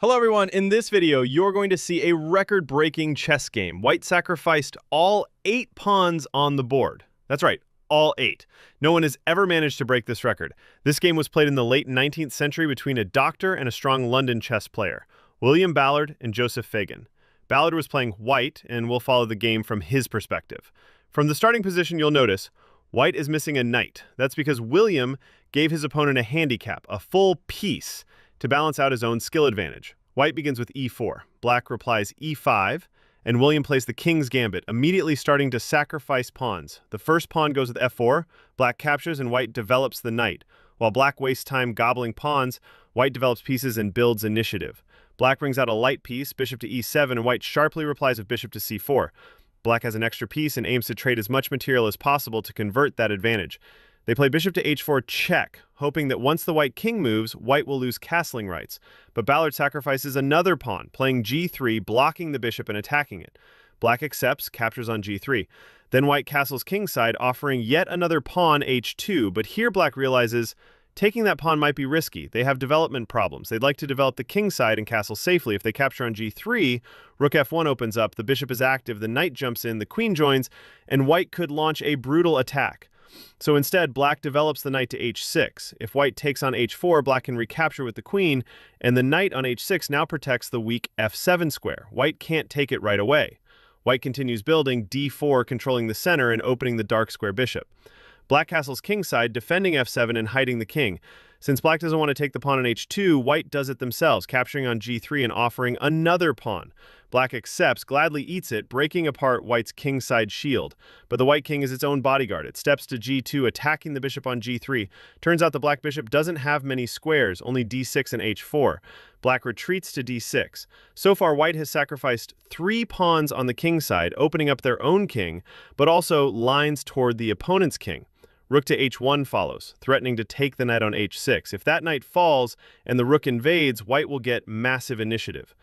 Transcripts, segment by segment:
Hello everyone, in this video you're going to see a record-breaking chess game. White sacrificed all 8 pawns on the board. That's right, all 8. No one has ever managed to break this record. This game was played in the late 19th century between a doctor and a strong London chess player, William Ballard and Joseph Fagan. Ballard was playing white, and we'll follow the game from his perspective. From the starting position you'll notice, white is missing a knight. That's because William gave his opponent a handicap, a full piece, to balance out his own skill advantage. White begins with e4, black replies e5, and William plays the king's gambit, immediately starting to sacrifice pawns. The first pawn goes with f4, black captures and white develops the knight. While black wastes time gobbling pawns, white develops pieces and builds initiative. Black brings out a light piece, bishop to e7, and white sharply replies with bishop to c4. Black has an extra piece and aims to trade as much material as possible to convert that advantage. They play bishop to h4 check, hoping that once the white king moves, white will lose castling rights. But Ballard sacrifices another pawn, playing g3, blocking the bishop and attacking it. Black accepts, captures on g3. Then white castles kingside, offering yet another pawn h2, but here black realizes taking that pawn might be risky. They have development problems. They'd like to develop the kingside and castle safely. If they capture on g3, rook f1 opens up, the bishop is active, the knight jumps in, the queen joins, and white could launch a brutal attack. So instead, black develops the knight to h6. If white takes on h4, black can recapture with the queen, and the knight on h6 now protects the weak f7 square. White can't take it right away. White continues building, d4 controlling the center and opening the dark square bishop. Black castles kingside, defending f7 and hiding the king. Since black doesn't want to take the pawn on h2, white does it themselves, capturing on g3 and offering another pawn. Black accepts, gladly eats it, breaking apart white's kingside shield. But the white king is its own bodyguard. It steps to g2, attacking the bishop on g3. Turns out the black bishop doesn't have many squares, only d6 and h4. Black retreats to d6. So far, white has sacrificed 3 pawns on the king side, opening up their own king, but also lines toward the opponent's king. Rook to h1 follows, threatening to take the knight on h6. If that knight falls and the rook invades, white will get massive initiative.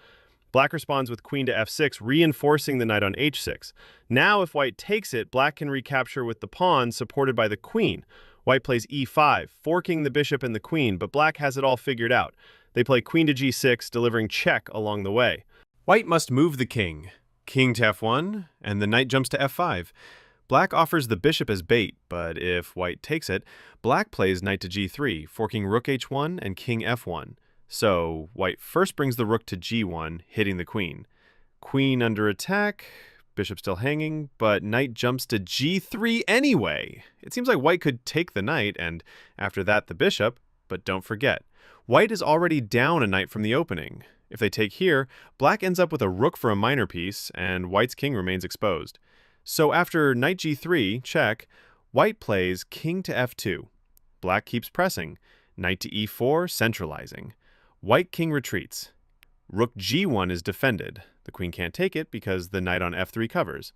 Black responds with queen to f6, reinforcing the knight on h6. Now, if white takes it, black can recapture with the pawn supported by the queen. White plays e5, forking the bishop and the queen, but black has it all figured out. They play queen to g6, delivering check along the way. White must move the king. King to f1, and the knight jumps to f5. Black offers the bishop as bait, but if white takes it, black plays knight to g3, forking rook h1 and king f1. So, white first brings the rook to g1, hitting the queen. Queen under attack, bishop still hanging, but knight jumps to g3 anyway. It seems like white could take the knight, and after that the bishop, but don't forget, white is already down a knight from the opening. If they take here, black ends up with a rook for a minor piece, and white's king remains exposed. So after knight g3, check, white plays king to f2. Black keeps pressing, knight to e4, centralizing. White king retreats. Rook g1 is defended. The queen can't take it because the knight on f3 covers.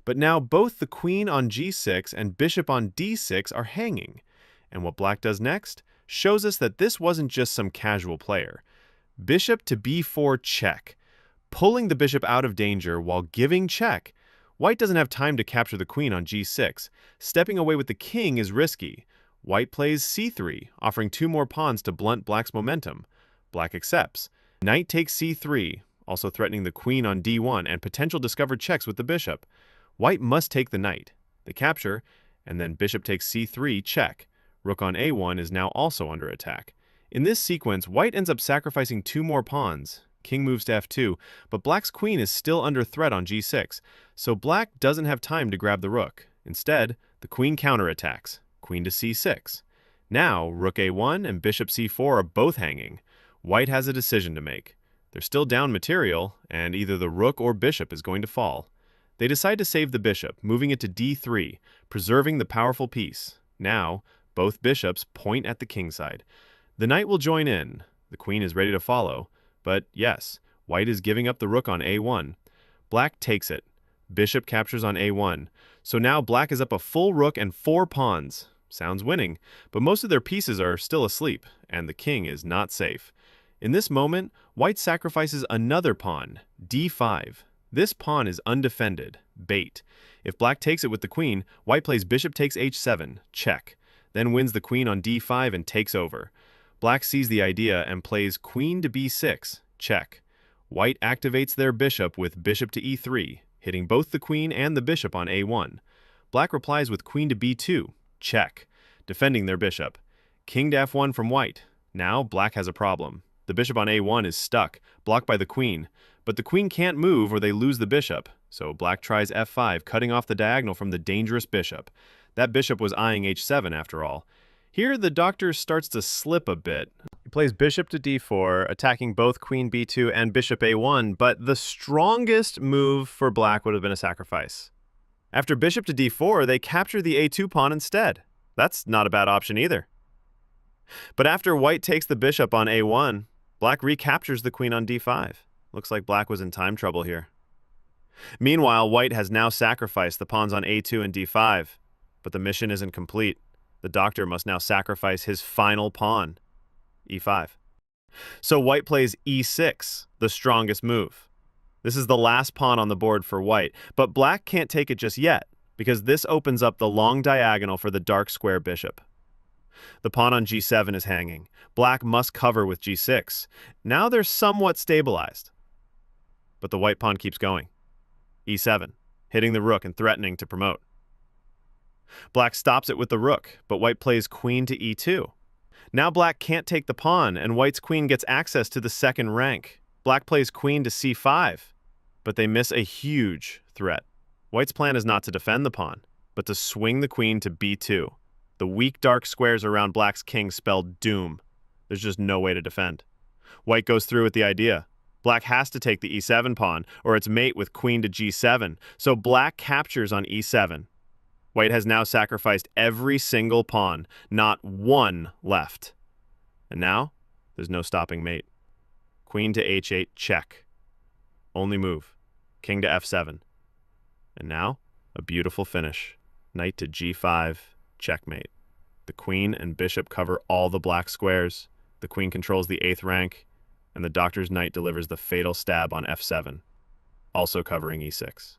But now both the queen on g6 and bishop on d6 are hanging. And what black does next shows us that this wasn't just some casual player. Bishop to b4 check, pulling the bishop out of danger while giving check. White doesn't have time to capture the queen on g6. Stepping away with the king is risky. White plays c3, offering 2 more pawns to blunt black's momentum. Black accepts. Knight takes c3, also threatening the queen on d1 and potential discovered checks with the bishop. White must take the knight. They capture, and then bishop takes c3, check. Rook on a1 is now also under attack. In this sequence, white ends up sacrificing 2 more pawns. King moves to f2, but black's queen is still under threat on g6, so black doesn't have time to grab the rook. Instead, the queen counterattacks, queen to c6. Now, rook a1 and bishop c4 are both hanging. White has a decision to make. They're still down material, and either the rook or bishop is going to fall. They decide to save the bishop, moving it to d3, preserving the powerful piece. Now, both bishops point at the king side. The knight will join in. The queen is ready to follow. But yes, white is giving up the rook on a1. Black takes it. Bishop captures on a1. So now black is up a full rook and 4 pawns. Sounds winning, but most of their pieces are still asleep, and the king is not safe. In this moment, white sacrifices another pawn, d5. This pawn is undefended, bait. If black takes it with the queen, white plays bishop takes h7, check. Then wins the queen on d5 and takes over. Black sees the idea and plays queen to b6. check. White activates their bishop with bishop to e3, hitting both the queen and the bishop on a1. Black replies with queen to b2, check, defending their bishop. King to f1 from white. Now black has a problem. The bishop on a1 is stuck, blocked by the queen, but the queen can't move or they lose the bishop, so black tries f5, cutting off the diagonal from the dangerous bishop. That bishop was eyeing h7 after all. Here the doctor starts to slip a bit. He plays bishop to d4, attacking both queen b2 and bishop a1, but the strongest move for black would have been a sacrifice. After bishop to d4, they capture the a2 pawn instead. That's not a bad option either. But after white takes the bishop on a1, black recaptures the queen on d5. Looks like black was in time trouble here. Meanwhile, white has now sacrificed the pawns on a2 and d5, but the mission isn't complete. The doctor must now sacrifice his final pawn, e5. So white plays e6, the strongest move. This is the last pawn on the board for white, but black can't take it just yet, because this opens up the long diagonal for the dark square bishop. The pawn on g7 is hanging. Black must cover with g6. Now they're somewhat stabilized. But the white pawn keeps going. e7, hitting the rook and threatening to promote. Black stops it with the rook, but white plays queen to e2. Now black can't take the pawn, and white's queen gets access to the second rank. Black plays queen to c5, but they miss a huge threat. White's plan is not to defend the pawn, but to swing the queen to b2. The weak dark squares around black's king spell doom. There's just no way to defend. White goes through with the idea. Black has to take the e7 pawn, or its mate with queen to g7, so black captures on e7. White has now sacrificed every single pawn, not one left. And now, there's no stopping mate. Queen to h8, check. Only move. King to f7. And now, a beautiful finish. Knight to g5, checkmate. The queen and bishop cover all the black squares. The queen controls the 8th rank, and the doctor's knight delivers the fatal stab on f7, also covering e6.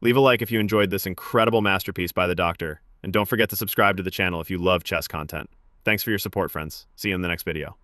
Leave a like if you enjoyed this incredible masterpiece by the doctor, and don't forget to subscribe to the channel if you love chess content. Thanks for your support, friends. See you in the next video.